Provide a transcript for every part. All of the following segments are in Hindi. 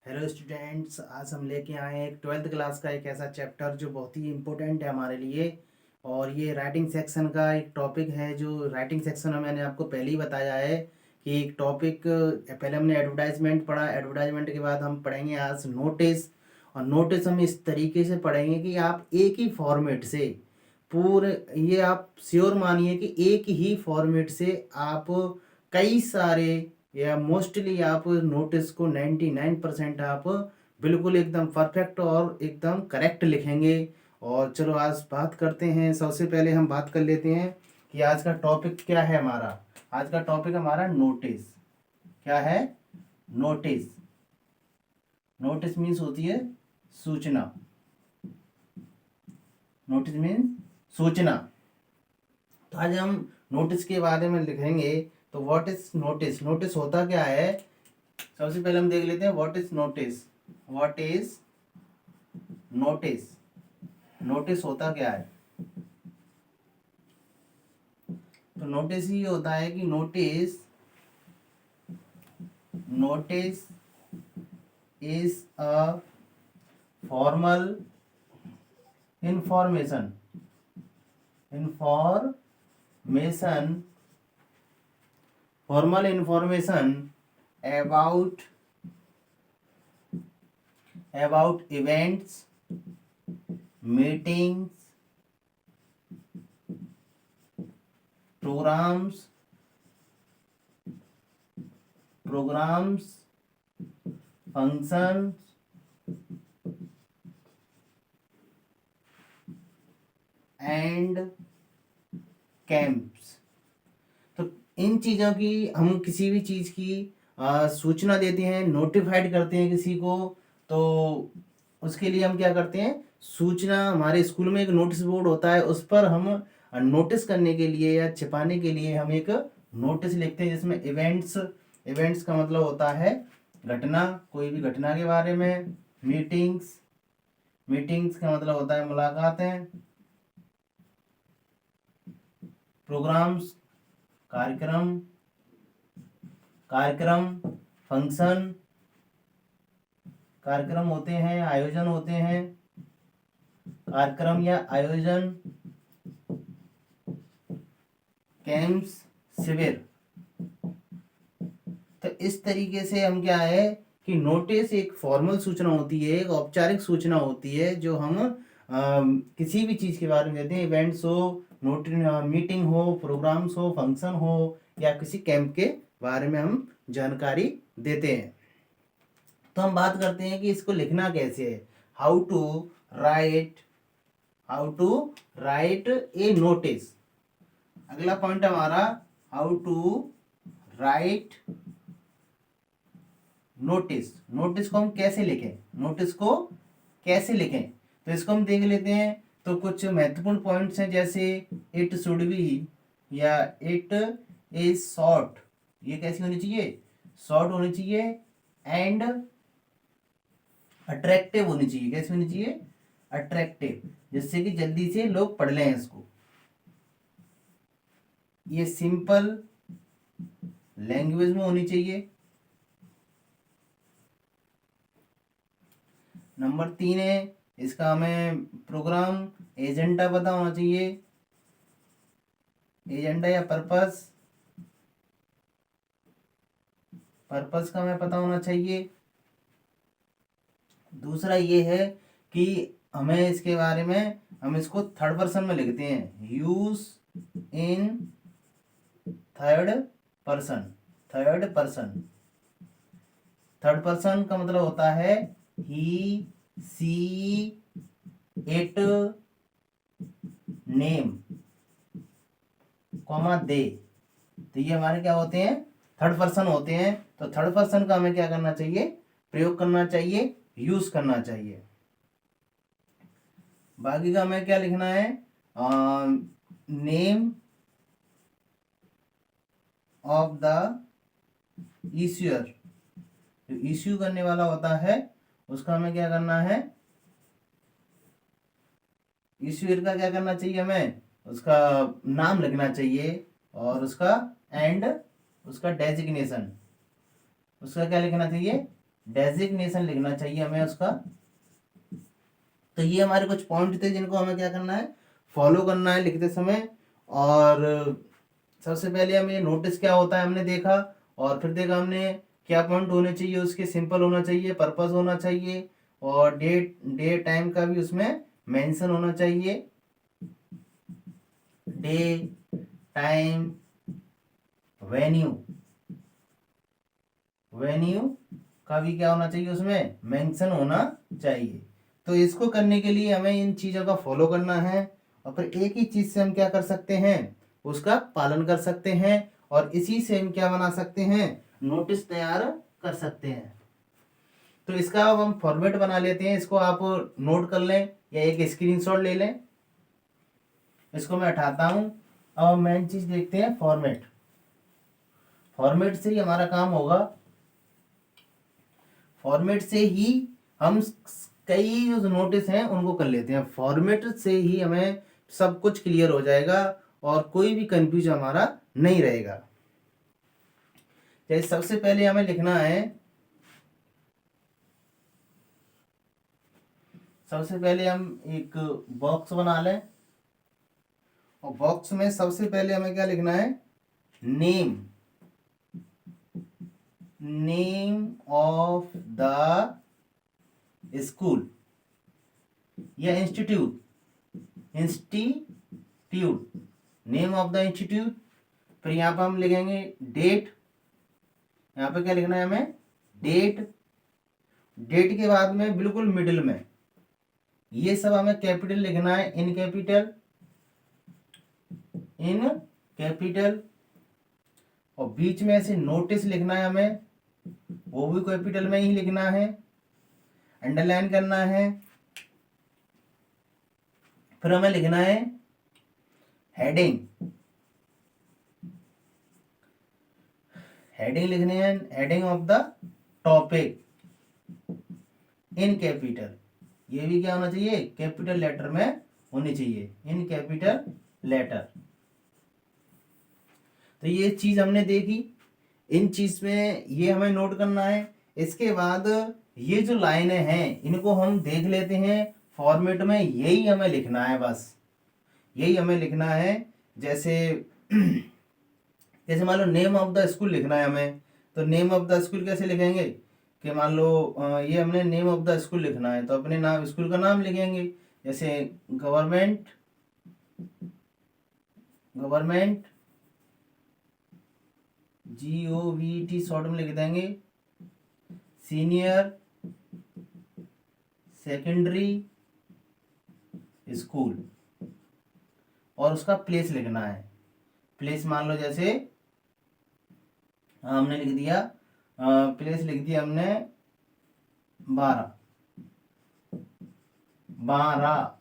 हेलो स्टूडेंट्स, आज हम लेके आए हैं एक 12th क्लास का एक ऐसा चैप्टर जो बहुत ही इम्पोर्टेंट है हमारे लिए। और ये राइटिंग सेक्शन का एक टॉपिक है। जो राइटिंग सेक्शन में मैंने आपको पहले ही बताया है कि एक टॉपिक, पहले हमने एडवर्टाइजमेंट पढ़ा। एडवर्टाइजमेंट के बाद हम पढ़ेंगे आज नोटिस। और नोटिस हम इस तरीके से पढ़ेंगे कि आप एक ही फॉर्मेट से पूरे, ये आप श्योर मानिए कि एक ही फॉर्मेट से आप कई सारे या मोस्टली आप नोटिस को 99% आप बिल्कुल एकदम परफेक्ट और एकदम करेक्ट लिखेंगे। और चलो आज बात करते हैं। सबसे पहले हम बात कर लेते हैं कि आज का टॉपिक क्या है हमारा। आज का टॉपिक हमारा नोटिस। क्या है? नोटिस। नोटिस मीन्स होती है सूचना। नोटिस मीन्स सूचना। तो आज हम नोटिस के बारे में लिखेंगे। तो व्हाट इज नोटिस? नोटिस होता क्या है? सबसे पहले हम देख लेते हैं what is notice. What is notice? Notice होता क्या है? तो नोटिस ही होता है कि notice notice is a formal information information formal information about events, meetings, programs, functions and camps। तो इन चीज़ों की, हम किसी भी चीज़ की सूचना देते हैं, नोटिफाइड करते हैं किसी को। तो उसके लिए हम क्या करते हैं? सूचना, हमारे स्कूल में एक नोटिस बोर्ड होता है, उस पर हम नोटिस करने के लिए या छिपाने के लिए हम एक नोटिस लिखते हैं जिसमें इवेंट्स, इवेंट्स का मतलब होता है घटना, कोई भी घटना के बारे में। मीटिंग्स, मीटिंग्स का मतलब होता है मुलाकातें। प्रोग्राम्स, कार्यक्रम, कार्यक्रम, फंक्शन, कार्यक्रम होते हैं, आयोजन होते हैं, कार्यक्रम या आयोजन, कैंप्स, शिविर। तो इस तरीके से हम क्या है कि नोटिस एक फॉर्मल सूचना होती है, एक औपचारिक सूचना होती है जो हम किसी भी चीज़ के बारे में देते हैं। इवेंट्स हो, मीटिंग हो, प्रोग्राम्स हो, फंक्शन हो, या किसी कैंप के बारे में हम जानकारी देते हैं। तो हम बात करते हैं कि इसको लिखना कैसे है। How to write, how to write a notice. अगला पॉइंट हमारा how to write notice. Notice को हम कैसे लिखें? नोटिस को कैसे लिखें? तो इसको हम देख लेते हैं। तो कुछ महत्वपूर्ण पॉइंट्स हैं, जैसे इट शुड बी या इट इज शॉर्ट। ये कैसी होनी चाहिए? शॉर्ट होनी चाहिए। एंड अट्रैक्टिव होनी चाहिए। कैसी होनी चाहिए? अट्रैक्टिव, जिससे कि जल्दी से लोग पढ़ लें इसको। ये सिंपल लैंग्वेज में होनी चाहिए। नंबर 3 है, इसका हमें प्रोग्राम एजेंडा पता होना चाहिए। एजेंडा या पर्पस, पर्पस का हमें पता होना चाहिए। दूसरा ये है कि हमें इसके बारे में, हम इसको थर्ड पर्सन में लिखते हैं। Use in third person. Third person, third person का मतलब होता है ही, सी, इट, नेम, कॉमा, दे। तो ये हमारे क्या होते हैं? थर्ड पर्सन होते हैं। तो थर्ड पर्सन का हमें क्या करना चाहिए? प्रयोग करना चाहिए, यूज करना चाहिए। बाकी का हमें क्या लिखना है? Name of the issuer. जो इश्यू करने वाला होता है उसका हमें क्या करना है? इश्यूअर का क्या करना चाहिए? हमें उसका नाम लिखना चाहिए, और उसका एंड उसका डेजिग्नेशन, उसका क्या लिखना चाहिए? डेजिग्नेशन लिखना चाहिए हमें उसका। तो ये हमारे कुछ पॉइंट थे जिनको हमें क्या करना है, फॉलो करना है लिखते समय। और सबसे पहले हमें नोटिस क्या होता है हमने देखा, और फिर देखा हमने क्या पॉइंट होने चाहिए उसके, सिंपल होना चाहिए, पर्पस होना चाहिए, और डे टाइम का भी उसमें मेंशन होना चाहिए। डे टाइम वेन्यू, वेन्यू का भी क्या होना चाहिए उसमें, मेंशन होना चाहिए। तो इसको करने के लिए हमें इन चीज़ों का फॉलो करना है, और फिर एक ही चीज़ से हम क्या कर सकते हैं, उसका पालन कर सकते हैं, और इसी से हम क्या बना सकते हैं, नोटिस तैयार कर सकते हैं। तो इसका अब हम फॉर्मेट बना लेते हैं, इसको आप नोट कर लें या एक स्क्रीनशॉट ले लें। इसको मैं हटाता हूँ। अब मेन चीज़ देखते हैं, फॉर्मेट। फॉर्मेट से ही हमारा काम होगा। फॉर्मेट से ही हम कई जो नोटिस हैं उनको कर लेते हैं। फॉर्मेट से ही हमें सब कुछ क्लियर हो जाएगा और कोई भी कंफ्यूज हमारा नहीं रहेगा। जैसे सबसे पहले हमें लिखना है, सबसे पहले हम एक बॉक्स बना लें, और बॉक्स में सबसे पहले हमें क्या लिखना है, name, name of the school या institute, institute, name of the institute. फिर यहाँ पर हम लिखेंगे डेट, यहाँ पे क्या लिखना है हमें, डेट। डेट के बाद में बिल्कुल मिडिल में ये सब हमें कैपिटल लिखना है, इन कैपिटल, इन कैपिटल। और बीच में ऐसे नोटिस लिखना है हमें, वो भी कैपिटल में ही लिखना है, अंडरलाइन करना है। फिर हमें लिखना है हेडिंग, हेडिंग लिखनी है, heading of the topic in capital. ये भी क्या होना चाहिए, कैपिटल लेटर में होनी चाहिए, इन कैपिटल लेटर। तो ये चीज हमने देखी, इन चीज में ये हमें नोट करना है। इसके बाद ये जो लाइनें हैं इनको हम देख लेते हैं फॉर्मेट में, यही हमें लिखना है, बस यही हमें लिखना है। जैसे जैसे मान लो नेम ऑफ द स्कूल लिखना है हमें, तो नेम ऑफ द स्कूल कैसे लिखेंगे, कि मान लो ये हमने नेम ऑफ द स्कूल लिखना है तो अपने नाम, स्कूल का नाम लिखेंगे। जैसे गवर्नमेंट, गवर्नमेंट GOVT शॉर्ट में लिख देंगे, सीनियर सेकेंडरी स्कूल। और उसका प्लेस लिखना है, प्लेस मान लो जैसे हमने लिख दिया, प्लेस लिख दिया हमने 12, 12।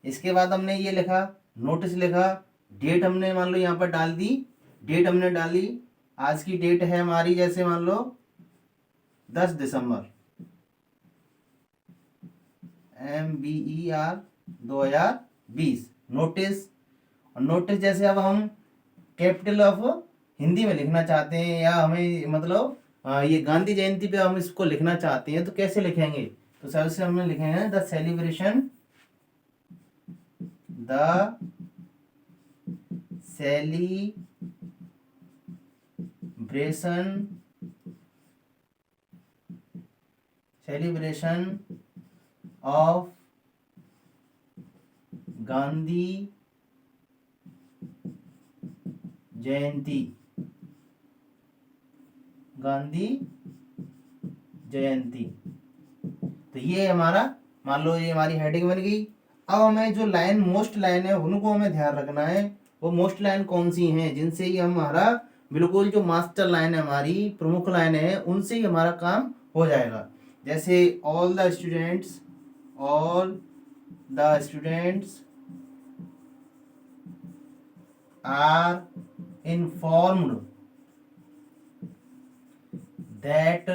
इसके बाद हमने ये लिखा, नोटिस लिखा, डेट हमने मान लो यहाँ पर डाल दी, डेट हमने डाली, आज की डेट है हमारी जैसे मान लो 10 दिसंबर, MBER 2020, नोटिस। और नोटिस जैसे अब हम कैपिटल ऑफ हिंदी में लिखना चाहते हैं, या हमें मतलब ये गांधी जयंती पे हम इसको लिखना चाहते हैं तो कैसे लिखेंगे, तो सबसे हमने लिखेंगे the celebration, the celebration of Gandhi Jayanti, Gandhi Jayanti. तो ये हमारा मान लो ये हमारी हेडिंग बन गई। अब हमें जो लाइन, मोस्ट लाइन है उनको हमें ध्यान रखना है। वो मोस्ट लाइन कौन सी हैं, जिनसे ही हमारा बिल्कुल जो मास्टर लाइन है, हमारी प्रमुख लाइन है, उनसे ही हमारा काम हो जाएगा। जैसे all the students, all the students are informed that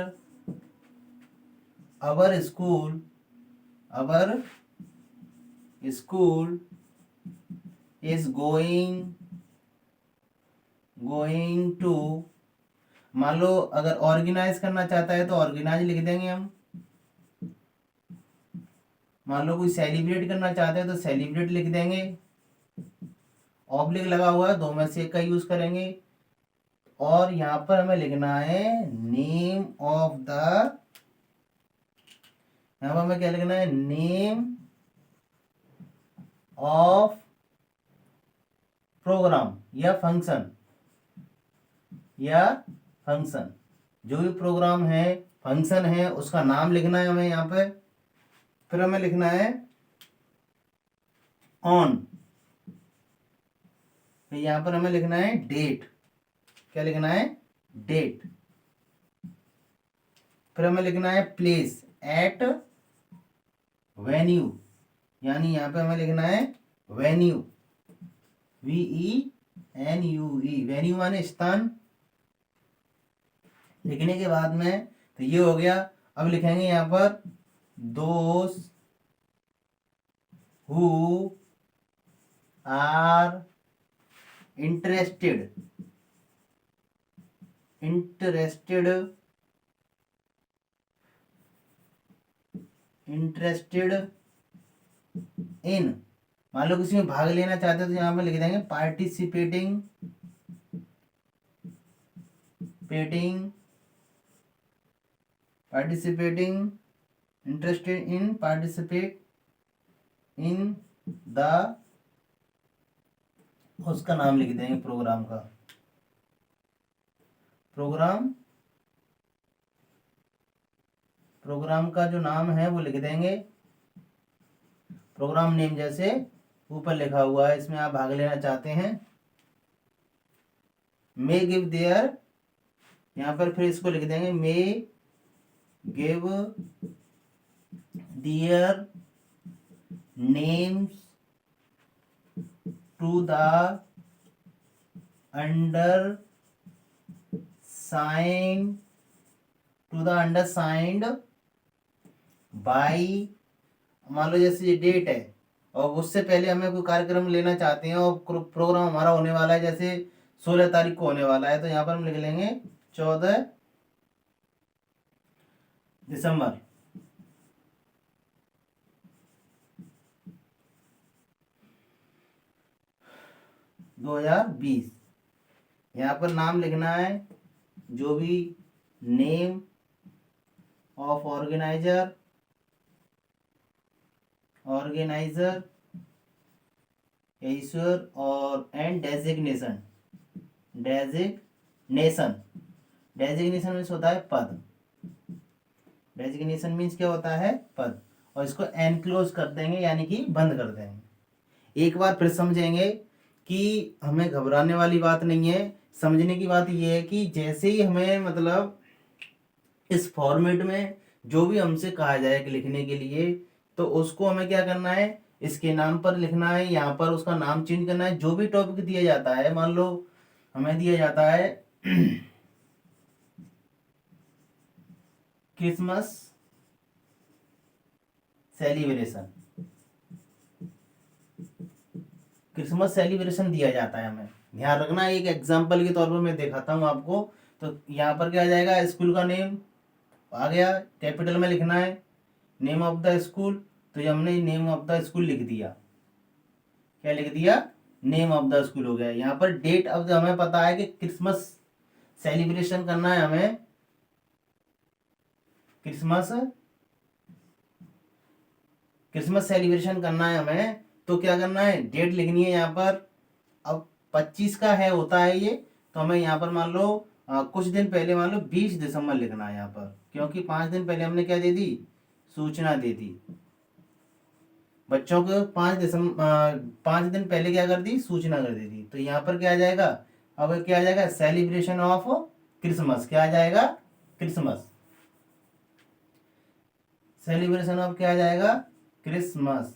our school is going to मान लो अगर ऑर्गेनाइज करना चाहता है तो ऑर्गेनाइज लिख देंगे हम। मान लो कोई सेलिब्रेट करना चाहते हैं तो सेलिब्रेट लिख देंगे। ऑब्लिक लगा हुआ है, दो में से एक का यूज करेंगे। और यहां पर हमें लिखना है नेम ऑफ द, यहां पर हमें क्या लिखना है, नेम ऑफ प्रोग्राम या फंक्शन, जो भी प्रोग्राम है, फंक्शन है, उसका नाम लिखना है हमें यहाँ पे। फिर हमें लिखना है ऑन, फिर यहाँ पर हमें लिखना है डेट। क्या लिखना है, डेट। फिर हमें लिखना है प्लेस, एट वेन्यू, यानी यहाँ पे हमें लिखना है वेन्यू, VENUE, वेन्यू माने स्थान। लिखने के बाद में तो ये हो गया। अब लिखेंगे यहाँ पर दोस्त हु आर इंटरेस्टेड इन, मान लो किसी में भाग लेना चाहते हो तो यहाँ पे लिख देंगे participating interested in, participate in the, उसका नाम लिख देंगे प्रोग्राम का, प्रोग्राम का जो नाम है वो लिख देंगे। प्रोग्राम नेम जैसे ऊपर लिखा हुआ है, इसमें आप भाग लेना चाहते हैं। मे गिव देयर, यहां पर फिर इसको लिख देंगे may give their names to the undersigned by, मान लो जैसे ये डेट है और उससे पहले हमें कोई कार्यक्रम लेना चाहते हैं और प्रोग्राम हमारा होने वाला है, जैसे 16 तारीख को होने वाला है, तो यहाँ पर हम लिख लेंगे 14 दिसंबर। यहाँ पर नाम लिखना है जो भी नेम ऑफ ऑर्गेनाइजर ईश्वर और एंड डेजिग्नेशन मीन्स होता है पद। डेजिग्नेशन मीन्स क्या होता है, पद। और इसको एनक्लोज कर देंगे यानी कि बंद कर देंगे। एक बार फिर समझेंगे कि हमें घबराने वाली बात नहीं है। समझने की बात यह है कि जैसे ही हमें मतलब इस फॉर्मेट में जो भी हमसे कहा जाए कि लिखने के लिए, तो उसको हमें क्या करना है, इसके नाम पर लिखना है, यहाँ पर उसका नाम चेंज करना है। जो भी टॉपिक दिया जाता है, मान लो हमें दिया जाता है क्रिसमस सेलिब्रेशन दिया जाता है, हमें ध्यान रखना। एक एग्जांपल के तौर पर मैं दिखाता हूँ आपको। तो यहाँ पर क्या आ जाएगा, स्कूल का नेम आ गया, कैपिटल में लिखना है, नेम ऑफ द स्कूल, तो ये हमने नेम ऑफ द स्कूल लिख दिया। क्या लिख दिया, नेम ऑफ द स्कूल हो गया। यहाँ पर डेट, अब हमें पता है कि क्रिसमस सेलिब्रेशन करना है हमें, क्रिसमस सेलिब्रेशन करना है हमें, तो क्या करना है, डेट लिखनी है यहाँ पर। अब 25 का है होता है ये, तो हमें यहाँ पर मान लो कुछ दिन पहले मान लो 20 दिसंबर लिखना है यहाँ पर, क्योंकि 5 दिन पहले हमने क्या दे दी, सूचना दे दी बच्चों को। 5 दिन पहले क्या कर दी, सूचना कर दी थी। तो यहाँ पर क्या आ जाएगा, अब क्या आ जाएगा, सेलिब्रेशन ऑफ क्रिसमस। क्या आ जाएगा, क्रिसमस, सेलिब्रेशन ऑफ क्या आ जाएगा, क्रिसमस।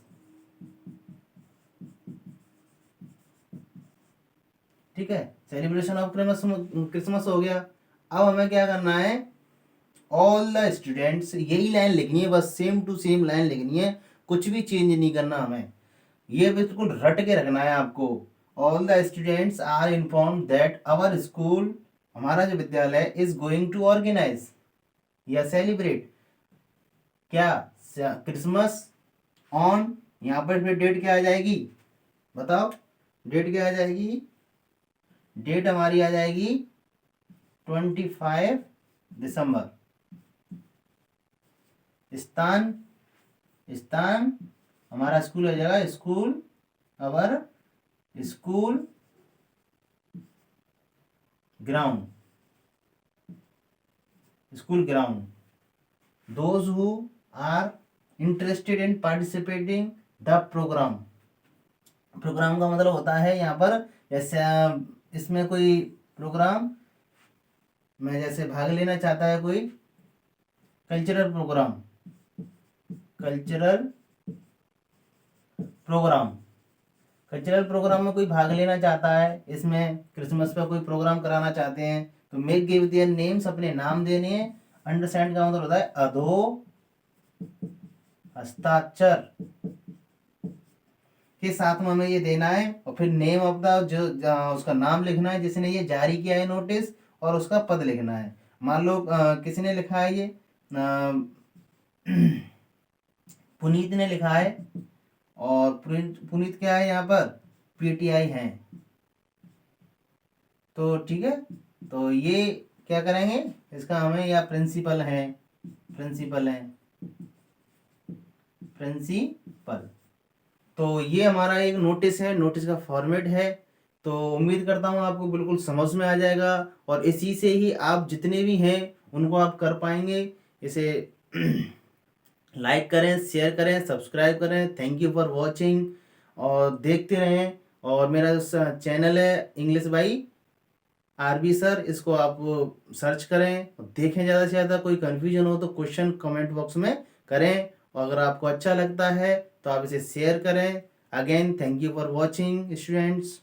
ठीक है, सेलिब्रेशन ऑफ क्रिसमस हो गया। अब हमें क्या करना है, ऑल द स्टूडेंट्स, यही लाइन लिखनी है, बस सेम टू सेम लाइन लिखनी है, कुछ भी चेंज नहीं करना हमें, ये बिल्कुल रट के रखना है आपको। All the students are inform that our school, हमारा जो विद्यालय इज गोइंग टू ऑर्गेनाइज या सेलिब्रेट क्या क्रिसमस ऑन, यहाँ पर फिर डेट क्या आ जाएगी बताओ, डेट क्या आ जाएगी, डेट हमारी आ जाएगी 25 दिसंबर। स्थान, स्थान हमारा स्कूल हो जाएगा school, our school ground, school ground. Those who are interested in participating the program, program का मतलब होता है यहाँ पर जैसे इसमें कोई प्रोग्राम में जैसे भाग लेना चाहता है कोई cultural program, cultural program, cultural program में कोई भाग लेना चाहता है, इसमें क्रिसमस पे कोई प्रोग्राम कराना चाहते हैं तो मेक गिव देयर नेम्स, अपने नाम देने हैं। अंडरस्टैंड का मतलब होता है अधो हस्ताक्षर के साथ में हमें ये देना है और फिर नेम ऑफ द जो उसका नाम लिखना है जिसने ये जारी किया है नोटिस, और उसका पद लिखना है। मान लो किसने लिखा है ये पुनीत ने लिखा है, और पुनीत क्या है यहाँ पर पीटीआई है, तो ठीक है। तो ये क्या करेंगे इसका हमें, या प्रिंसिपल है, प्रिंसिपल है, प्रिंसिपल। तो ये हमारा एक नोटिस है, नोटिस का फॉर्मेट है। तो उम्मीद करता हूँ आपको बिल्कुल समझ में आ जाएगा और इसी से ही आप जितने भी हैं उनको आप कर पाएंगे। इसे लाइक करें, शेयर करें, सब्सक्राइब करें। थैंक यू फॉर वॉचिंग और देखते रहें। और मेरा जो चैनल है इंग्लिश बाई आरबी सर, इसको आप सर्च करें, देखें। ज़्यादा से ज़्यादा कोई कन्फ्यूजन हो तो क्वेश्चन कमेंट बॉक्स में करें, और अगर आपको अच्छा लगता है तो आप इसे शेयर करें। Again thank you for watching students.